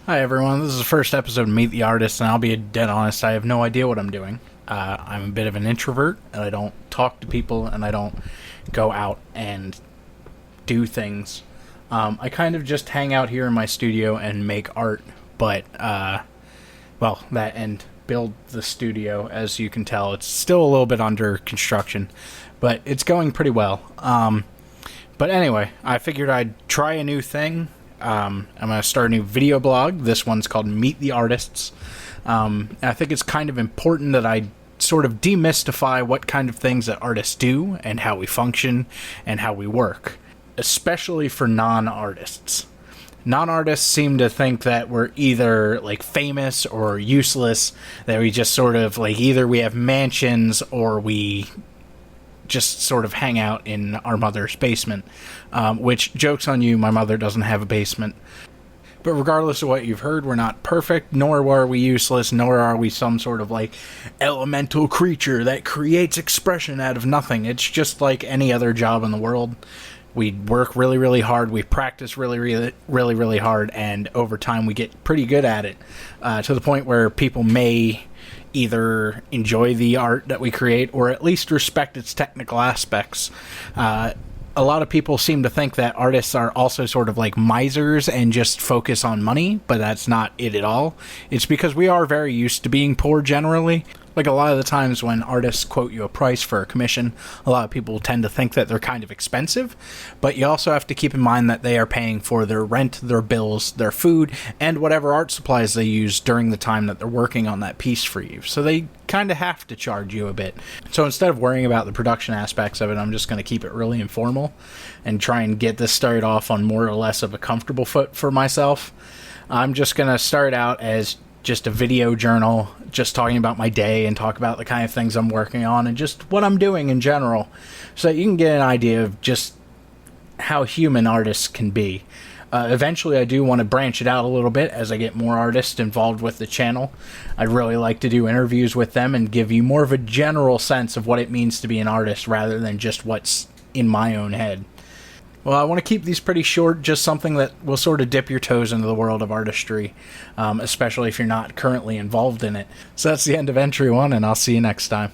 Hi everyone, this is the first episode of Meet the Artist, and I'll be dead honest, I have no idea what I'm doing. I'm a bit of an introvert, and I don't talk to people, and I don't go out and do things. I kind of just hang out here in my studio and make art, but, that and build the studio. As you can tell, it's still a little bit under construction, but it's going pretty well. But anyway, I figured I'd try a new thing. I'm going to start a new video blog. This one's called Meet the Artists. I think it's kind of important that I sort of demystify what kind of things that artists do and how we function and how we work, especially for non-artists. Non-artists seem to think that we're either like famous or useless, that we just sort of like either we have mansions or we just sort of hang out in our mother's basement, which, joke's on you, my mother doesn't have a basement. But regardless of what you've heard, we're not perfect, nor are we useless, nor are we some sort of like elemental creature that creates expression out of nothing. It's just like any other job in the world. We work really, really hard, we practice really hard, and over time we get pretty good at it, to the point where people may either enjoy the art that we create or at least respect its technical aspects. A lot of people seem to think that artists are also sort of like misers and just focus on money, but that's not it at all. It's because we are very used to being poor generally. Like a lot of the times when artists quote you a price for a commission, a lot of people tend to think that they're kind of expensive, but you also have to keep in mind that they are paying for their rent, their bills, their food, and whatever art supplies they use during the time that they're working on that piece for you. So they kind of have to charge you a bit. So instead of worrying about the production aspects of it, I'm just going to keep it really informal and try and get this started off on more or less of a comfortable foot for myself. I'm just going to start out as just a video journal, just talking about my day and talk about the kind of things I'm working on and just what I'm doing in general, so that you can get an idea of just how human artists can be. Eventually I do want to branch it out a little bit as I get more artists involved with the channel. I'd really like to do interviews with them and give you more of a general sense of what it means to be an artist rather than just what's in my own head. Well, I want to keep these pretty short, just something that will sort of dip your toes into the world of artistry, especially if you're not currently involved in it. So that's the end of entry 1, and I'll see you next time.